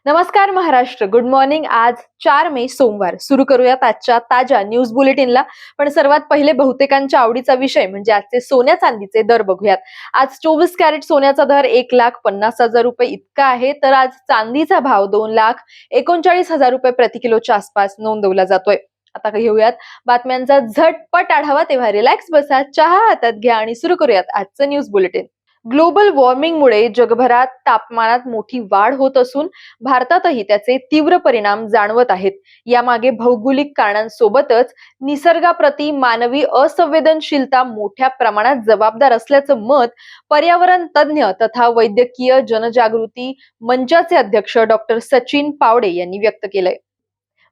नमस्कार Maharashtra. Good morning. आज 4 मे सोमवार. सुरू करूयात आजच्या ताज्या न्यूज बुलेटिनला. पण सर्वात पहिले बहुतेकांच्या आवडीचा विषय म्हणजे आजचे सोन्या चांदीचे दर बघूयात. आज 24 कॅरेट सोन्याचा दर 1,50,000 रुपये इतका आहे, तर आज चांदीचा भाव 2,39,000 रुपये प्रति किलोच्या आसपास नोंदवला जातोय. आता घेऊयात बातम्यांचा झटपट आढावा. तेव्हा रिलॅक्स बसा, चहा हातात घ्या आणि सुरू करूयात आजचं न्यूज बुलेटिन. ग्लोबल वॉर्मिंगमुळे जगभरात तापमानात मोठी वाढ होत असून भारतातही त्याचे तीव्र परिणाम जाणवत आहेत. यामागे भौगोलिक कारणांसोबतच निसर्गाप्रती मानवी असंवेदनशीलता मोठ्या प्रमाणात जबाबदार असल्याचं मत पर्यावरण तज्ज्ञ तथा वैद्यकीय जनजागृती मंचाचे अध्यक्ष डॉक्टर सचिन पावडे यांनी व्यक्त केलंय.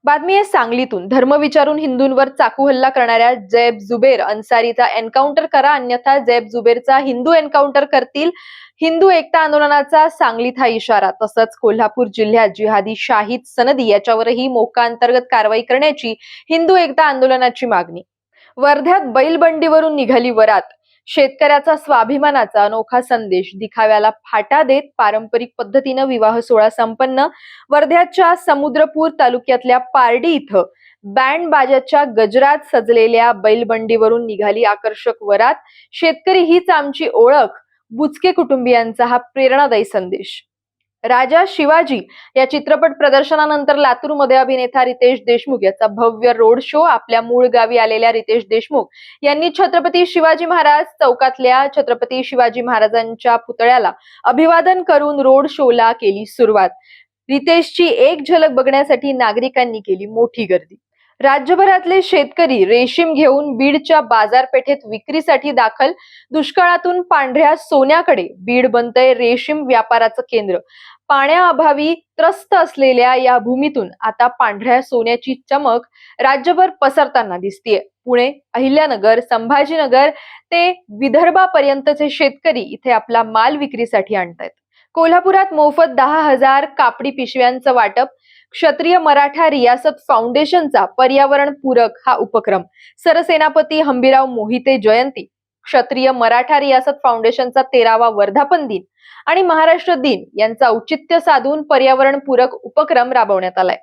बातमी आहे सांगलीतून. धर्म विचारून हिंदूंवर चाकू हल्ला करणाऱ्या जैब जुबेर अन्सारीचा एन्काउंटर करा, अन्यथा जैब जुबेरचा हिंदू एन्काउंटर करतील. हिंदू एकता आंदोलनाचा सांगलीत हा इशारा. तसंच कोल्हापूर जिल्ह्यात जिहादी शाहिद सनदी याच्यावरही मोका अंतर्गत कारवाई करण्याची हिंदू एकता आंदोलनाची मागणी. वर्ध्यात बैलबंडीवरून निघाली वरात. शेतकऱ्याचा स्वाभिमानाचा अनोखा संदेश दिखाव्याला फाटा देत पारंपरिक पद्धतीनं विवाह सोहळा संपन्न. वर्ध्याच्या समुद्रपूर तालुक्यातल्या पारडी इथं बँड बाजाच्या गजरात सजलेल्या बैलबंडीवरून निघाली आकर्षक वरात. शेतकरी हीच आमची ओळख, बुचके कुटुंबियांचा हा प्रेरणादायी संदेश. राजा शिवाजी या चित्रपट प्रदर्शनानंतर लातूरमध्ये अभिनेता रितेश देशमुख याचा भव्य रोड शो. आपल्या मूळ गावी आलेल्या रितेश देशमुख यांनी छत्रपती शिवाजी महाराज चौकातल्या छत्रपती शिवाजी महाराजांच्या पुतळ्याला अभिवादन करून रोड शोला केली सुरुवात. रितेशची एक झलक बघण्यासाठी नागरिकांनी केली मोठी गर्दी. राज्यभरातले शेतकरी रेशीम घेऊन बीडच्या बाजारपेठेत विक्रीसाठी दाखल. दुष्काळातून पांढऱ्या सोन्याकडे बीड बनतंय रेशीम व्यापाराचं केंद्र. पाण्याअभावी त्रस्त असलेल्या या भूमीतून आता पांढऱ्या सोन्याची चमक राज्यभर पसरताना दिसतीये. पुणे, अहिल्यानगर, संभाजीनगर ते विदर्भापर्यंतचे शेतकरी इथे आपला माल विक्रीसाठी आणतायत. कोल्हापुरात मोफत 10,000 कापडी पिशव्यांचं वाटप. क्षत्रिय मराठा रियासत फाउंडेशनचा पर्यावरण पूरक हा उपक्रम. सरसेनापती हंबीराव मोहिते जयंती, क्षत्रिय मराठा रियासत फाउंडेशनचा 13वा वर्धापन दिन आणि महाराष्ट्र दिन यांचा औचित्य साधून पर्यावरण पूरक उपक्रम राबवण्यात आलाय.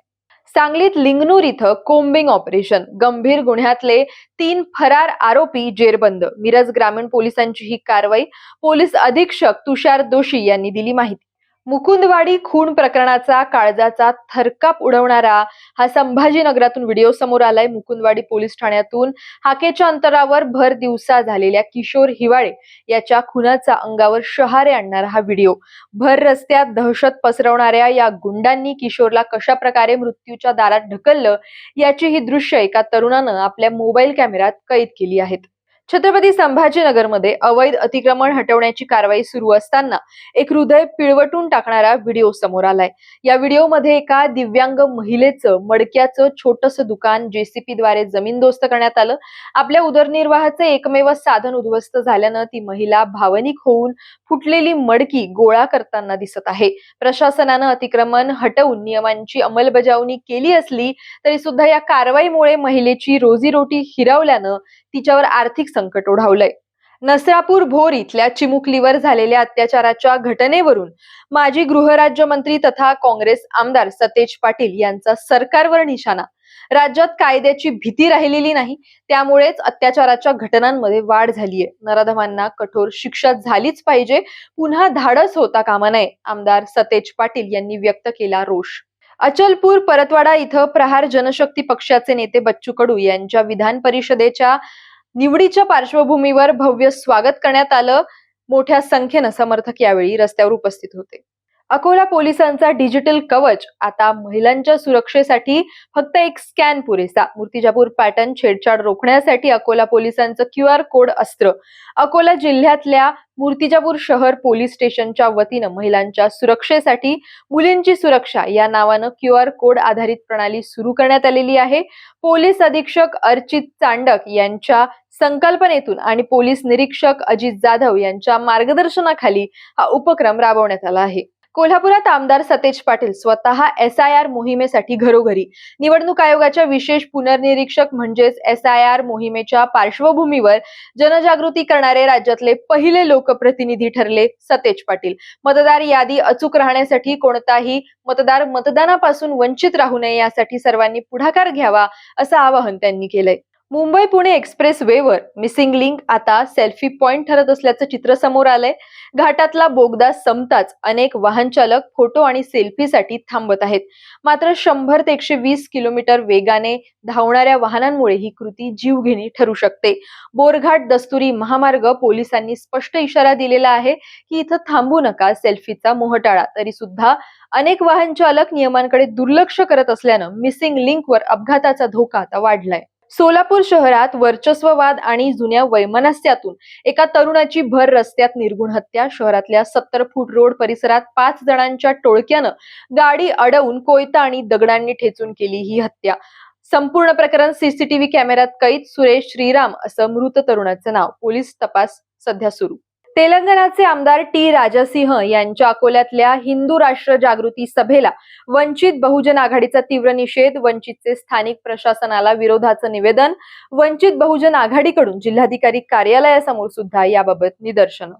सांगलीत लिंगनूर इथं कोम्बिंग ऑपरेशन. गंभीर गुन्ह्यातले 3 फरार आरोपी जेरबंद. मिरज ग्रामीण पोलिसांची ही कारवाई. पोलीस अधीक्षक तुषार दोशी यांनी दिली माहिती. मुकुंदवाडी खून प्रकरणाचा काळजाचा थरकाप उडवणारा हा संभाजीनगरातून व्हिडिओ समोर आलाय. मुकुंदवाडी पोलीस ठाण्यातून हाकेच्या अंतरावर भर दिवसा झालेल्या किशोर हिवाळे याच्या खुनाचा अंगावर शहारे आणणारा हा व्हिडिओ. भर रस्त्यात दहशत पसरवणाऱ्या या गुंडांनी किशोरला कशा प्रकारे मृत्यूच्या दारात ढकललं याची ही दृश्य एका तरुणानं आपल्या मोबाईल कॅमेऱ्यात कैद केली आहेत. छत्रपती संभाजीनगरमध्ये अवैध अतिक्रमण हटवण्याची कारवाई सुरू असताना एक हृदय पिळवटून टाकणारा व्हिडिओ समोर आलाय. या व्हिडिओमध्ये एका दिव्यांग महिलेचं मडक्याचं छोटंसं दुकान जेसीपीद्वारे जमीनदोस्त करण्यात आलं. आपल्या उदरनिर्वाहाचं एकमेव साधन उद्ध्वस्त झाल्यानं ती महिला भावनिक होऊन फुटलेली मडकी गोळा करताना दिसत आहे. प्रशासनानं अतिक्रमण हटवून नियमांची अंमलबजावणी केली असली तरी सुद्धा या कारवाईमुळे महिलेची रोजीरोटी हिरावल्यानं तिच्यावर आर्थिक संकट ओढावलंय. नसरापूर भोर इथल्या चिमुकलीवर झालेल्या अत्याचाराच्या घटनेवरून माजी गृहराज्यमंत्री तथा काँग्रेस आमदार सतेज पाटील यांचा सरकारवर निशाणा. राज्यात कायद्याची भीती राहिलेली नाही, त्यामुळेच अत्याचाराच्या घटनांमध्ये वाढ झालीय. नराधमांना कठोर शिक्षा झालीच पाहिजे, पुन्हा धाडस होता कामा नये. आमदार सतेज पाटील यांनी व्यक्त केला रोष. अचलपूर परतवाडा इथं प्रहार जनशक्ती पक्षाचे नेते बच्चू कडू यांच्या विधान परिषदेच्या निवडीच्या पार्श्वभूमीवर भव्य स्वागत करण्यात आलं. मोठ्या संख्येनं समर्थक यावेळी रस्त्यावर उपस्थित होते. अकोला पोलिसांचा डिजिटल कवच. आता महिलांच्या सुरक्षेसाठी फक्त एक स्कॅन पुरेसा. मूर्तिजापूर पॅटर्न छेडछाड रोखण्यासाठी अकोला पोलिसांचं QR कोड अस्त्र. अकोला जिल्ह्यातल्या मूर्तिजापूर शहर पोलीस स्टेशनच्या वतीनं महिलांच्या सुरक्षेसाठी मुलींची सुरक्षा या नावानं QR कोड आधारित प्रणाली सुरू करण्यात आलेली आहे. पोलीस अधीक्षक अर्चित चांडक यांच्या संकल्पनेतून आणि पोलीस निरीक्षक अजित जाधव यांच्या मार्गदर्शनाखाली हा उपक्रम राबवण्यात आला आहे. कोल्हापुरात आमदार सतेज पाटील स्वतः SIR मोहिमेसाठी घरोघरी. निवडणूक आयोगाच्या विशेष पुनर्निरीक्षक म्हणजेच SIR मोहिमेच्या पार्श्वभूमीवर जनजागृती करणारे राज्यातले पहिले लोकप्रतिनिधी ठरले सतेज पाटील. मतदार यादी अचूक राहण्यासाठी कोणताही मतदार मतदानापासून वंचित राहू नये यासाठी सर्वांनी पुढाकार घ्यावा असं आवाहन त्यांनी केलंय. मुंबई पुणे एक्सप्रेस वेवर मिसिंग लिंक आता सेल्फी पॉइंट ठरत असल्याचं चित्र समोर आलंय. घाटातला बोगदा संपताच अनेक वाहन चालक फोटो आणि सेल्फीसाठी थांबत आहेत. मात्र 100 ते 120 किलोमीटर वेगाने धावणाऱ्या वाहनांमुळे ही कृती जीवघेणी ठरू शकते. बोरघाट दस्तुरी महामार्ग पोलिसांनी स्पष्ट इशारा दिलेला आहे की इथं थांबू नका, सेल्फीचा मोह टाळा. तरी सुद्धा अनेक वाहन चालक नियमांकडे दुर्लक्ष करत असल्यानं मिसिंग लिंकवर अपघाताचा धोका आता वाढलाय. सोलापूर शहरात वर्चस्ववाद आणि जुन्या वैमनस्यातून एका तरुणाची भर रस्त्यात निर्घुण हत्या. शहरातल्या 70 फूट रोड परिसरात 5 जणांच्या टोळक्यानं गाडी अडवून कोयता आणि दगडांनी ठेचून केली ही हत्या. संपूर्ण प्रकरण CCTV कॅमेऱ्यात कैद. सुरेश श्रीराम असं मृत तरुणाचं नाव. पोलीस तपास सध्या सुरू. तेलंगणाचे आमदार टी राजासिंह यांच्या अकोल्यातल्या हिंदू राष्ट्र जागृती सभेला वंचित बहुजन आघाडीचा तीव्र निषेध. वंचितचे स्थानिक प्रशासनाला विरोधाचं निवेदन. वंचित बहुजन आघाडीकडून जिल्हाधिकारी कार्यालयासमोर सुद्धा याबाबत निदर्शनं.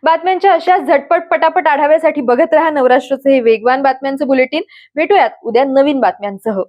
बातम्यांच्या अशा झटपट पटापट आढाव्यासाठी बघत रहा नवराष्ट्राचे हे वेगवान बातम्यांचं बुलेटिन. भेटूयात उद्या नवीन बातम्यांसह.